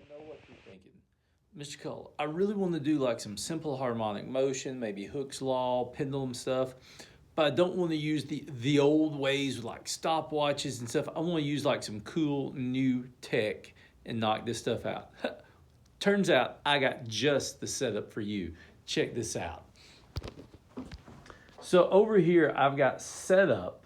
know what you're thinking. Mr. Cole, I really want to do like some simple harmonic motion, maybe Hooke's Law, pendulum stuff, but I don't want to use the old ways with like stopwatches and stuff. I want to use like some cool new tech and knock this stuff out. Turns out I got just the setup for you. Check this out. So over here, I've got set up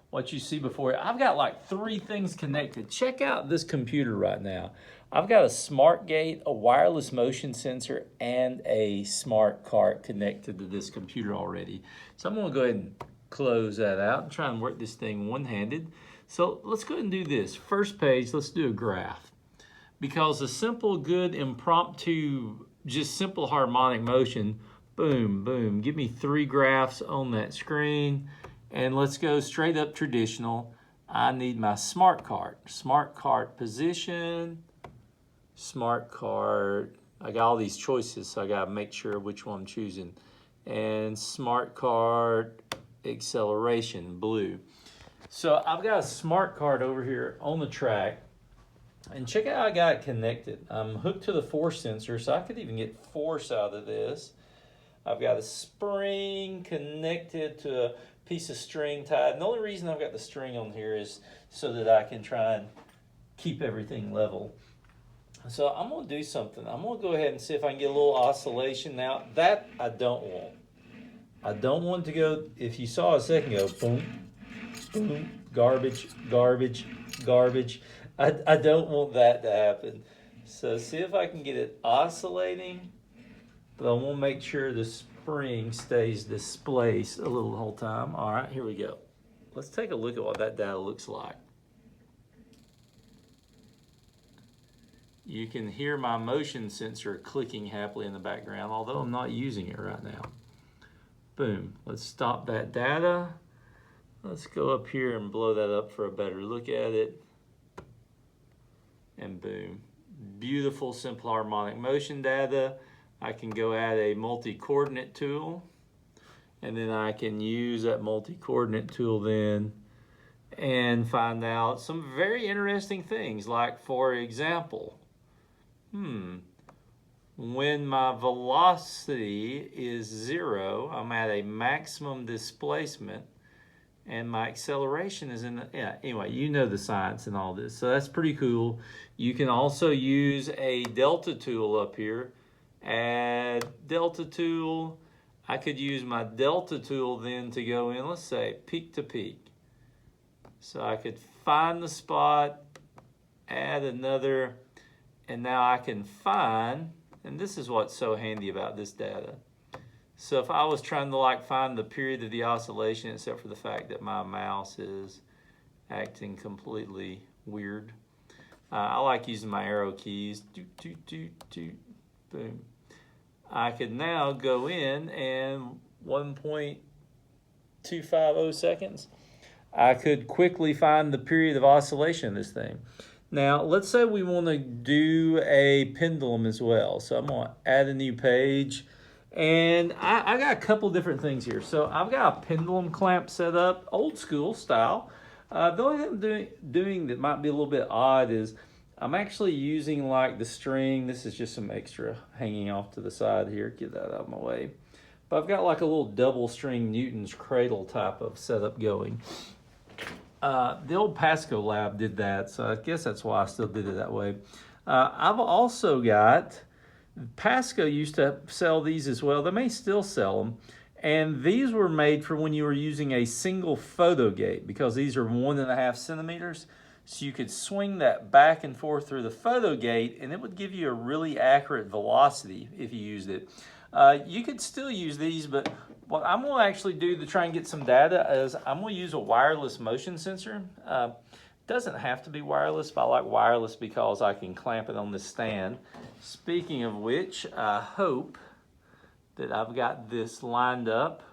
what you see before. I've got like 3 things connected. Check out this computer right now. I've got a smart gate, a wireless motion sensor, and a smart cart connected to this computer already. So I'm gonna go ahead and close that out and try and work this thing one-handed. So let's go ahead and do this. First page, let's do a graph. Because a simple, good, impromptu, just simple harmonic motion, boom, boom. Give me 3 graphs on that screen. And let's go straight up traditional. I need my smart cart. Smart cart position, smart cart. I got all these choices, so I gotta make sure which one I'm choosing. And smart cart acceleration, blue. So I've got a smart cart over here on the track. And check out how I got it connected. I'm hooked to the force sensor, so I could even get force out of this. I've got a spring connected to a piece of string tied. And the only reason I've got the string on here is so that I can try and keep everything level. So I'm going to do something. I'm going to go ahead and see if I can get a little oscillation. Now, that I don't want. I don't want to go, if you saw a second ago, boom, boom, garbage, garbage, garbage. I don't want that to happen. So see if I can get it oscillating, but I want to make sure the spring stays displaced a little the whole time. All right, here we go. Let's take a look at what that data looks like. You can hear my motion sensor clicking happily in the background, although I'm not using it right now. Boom, let's stop that data. Let's go up here and blow that up for a better look at it. And boom, beautiful simple harmonic motion data. I can go add a multi-coordinate tool, and then I can use that multi-coordinate tool then and find out some very interesting things, like for example, when my velocity is 0, I'm at a maximum displacement, and my acceleration is in the, anyway, you know the science and all this. So that's pretty cool. You can also use a delta tool up here. Add delta tool. I could use my delta tool then to go in, let's say, peak to peak. So I could find the spot, add another, and now I can find, and this is what's so handy about this data. So if I was trying to like find the period of the oscillation, except for the fact that my mouse is acting completely weird, I like using my arrow keys. Boom. I could now go in and 1.250 seconds. I could quickly find the period of oscillation of this thing. Now, let's say we want to do a pendulum as well. So I'm going to add a new page. And I got a couple different things here. So I've got a pendulum clamp set up, old school style. The only thing I'm doing that might be a little bit odd is I'm actually using like the string. This is just some extra hanging off to the side here. Get that out of my way. But I've got like a little double string Newton's cradle type of setup going. The old Pasco Lab did that, so I guess that's why I still did it that way. I've also got, Pasco used to sell these as well. They may still sell them. And these were made for when you were using a single photo gate, because these are 1.5 centimeters. So you could swing that back and forth through the photo gate, and it would give you a really accurate velocity if you used it. You could still use these, but what I'm going to actually do to try and get some data is I'm going to use a wireless motion sensor. Doesn't have to be wireless, but I like wireless because I can clamp it on this stand. Speaking of which, I hope that I've got this lined up.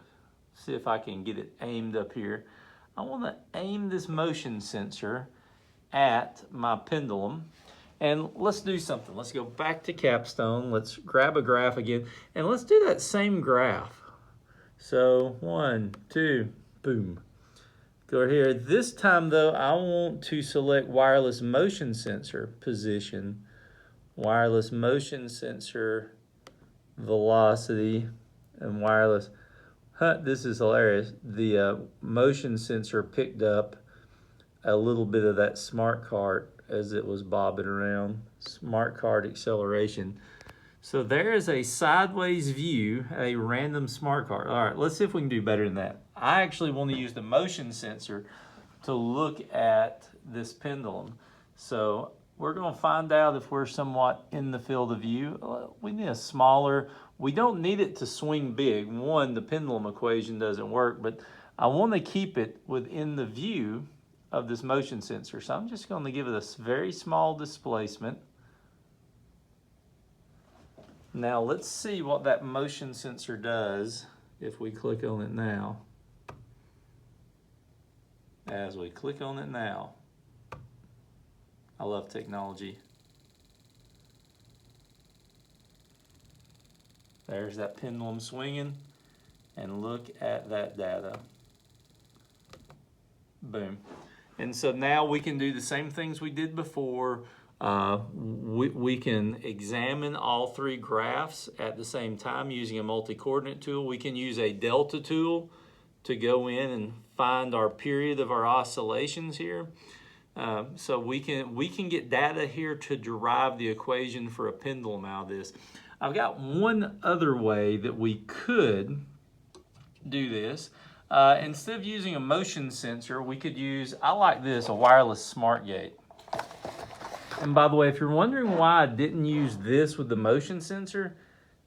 See if I can get it aimed up here. I want to aim this motion sensor at my pendulum. And let's do something. Let's go back to Capstone. Let's grab a graph again. And let's do that same graph. So 1, 2, boom. Go here. This time though, I want to select wireless motion sensor position wireless motion sensor, velocity, and wireless. This is hilarious. The motion sensor picked up a little bit of that smart cart as it was bobbing around. Smart cart acceleration. So there is a sideways view, a random smart cart. All right, let's see if we can do better than that. I actually want to use the motion sensor to look at this pendulum. So we're going to find out if we're somewhat in the field of view. We need a smaller, we don't need it to swing big. One, the pendulum equation doesn't work, but I want to keep it within the view of this motion sensor. So I'm just going to give it a very small displacement. Now let's see what that motion sensor does if we click on it now. As we click on it now, I love technology. There's that pendulum swinging, and look at that data. Boom. And so now we can do the same things we did before. We can examine all three graphs at the same time using a multi-coordinate tool. We can use a delta tool to go in and find our period of our oscillations here. So we can get data here to derive the equation for a pendulum out of this. I've got one other way that we could do this. Instead of using a motion sensor, we could use, I like this, a wireless smart gate. And by the way, if you're wondering why I didn't use this with the motion sensor,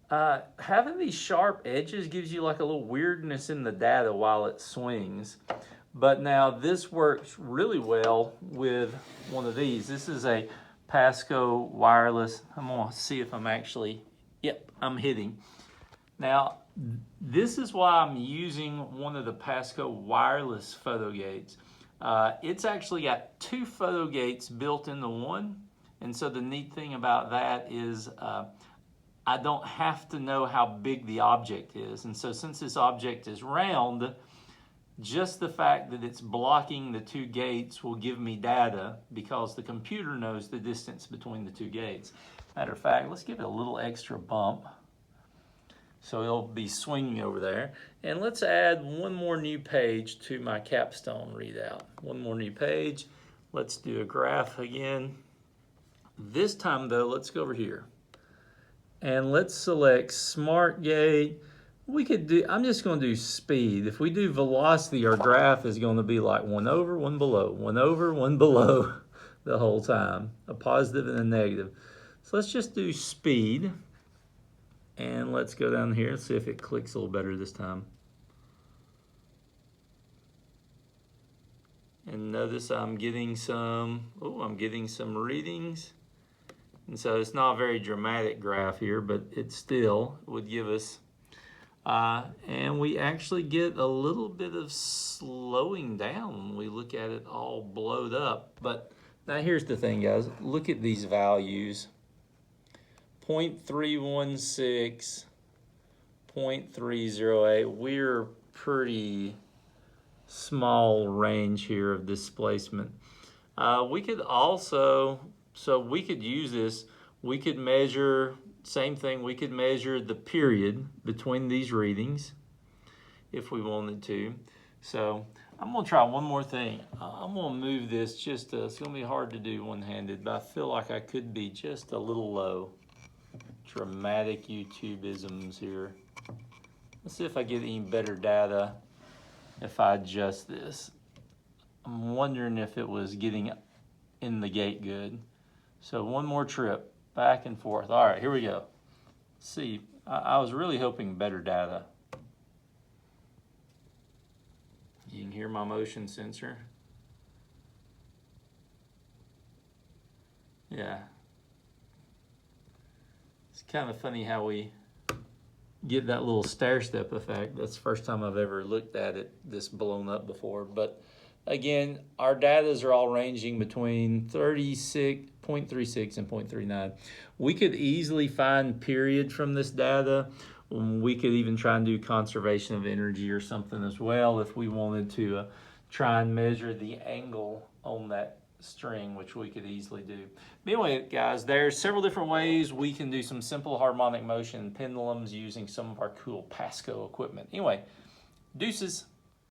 having these sharp edges gives you like a little weirdness in the data while it swings. But now this works really well with one of these. This is a Pasco wireless. I'm gonna see if I'm actually, yep, I'm hitting. Now, this is why I'm using one of the Pasco wireless photo gates. It's actually got two photo gates built into one. And so the neat thing about that is I don't have to know how big the object is. And so since this object is round, just the fact that it's blocking the two gates will give me data because the computer knows the distance between the two gates. Matter of fact, let's give it a little extra bump. So it'll be swinging over there. And let's add one more new page to my capstone readout. One more new page. Let's do a graph again. This time though, let's go over here. And let's select Smart Gate. We could do, I'm just going to do speed. If we do velocity, our graph is going to be like 1 over, 1 below, 1 over, 1 below the whole time, a positive and a negative. So let's just do speed. And let's go down here and see if it clicks a little better this time. And notice I'm getting some readings. And so it's not a very dramatic graph here, but it still would give us, and we actually get a little bit of slowing down when we look at it all blowed up. But now here's the thing, guys. Look at these values. 0.316, 0.308. We're pretty small range here of displacement. We could also, so we could use this, we could measure, same thing, we could measure the period between these readings if we wanted to. So I'm gonna try one more thing. I'm gonna move this just, it's gonna be hard to do one-handed, but I feel like I could be just a little low. Dramatic YouTube-isms here. Let's see if I get any better data if I adjust this. I'm wondering if it was getting in the gate good. So one more trip, back and forth. All right, here we go. Let's see, I was really hoping better data. You can hear my motion sensor. Yeah. It's kind of funny how we get that little stair step effect. That's the first time I've ever looked at it this blown up before. But again, our datas are all ranging between 0.36 and 0.39. We could easily find period from this data. We could even try and do conservation of energy or something as well if we wanted to try and measure the angle on that string, which we could easily do. But anyway, guys, there's several different ways we can do some simple harmonic motion pendulums using some of our cool Pasco equipment. Anyway, deuces.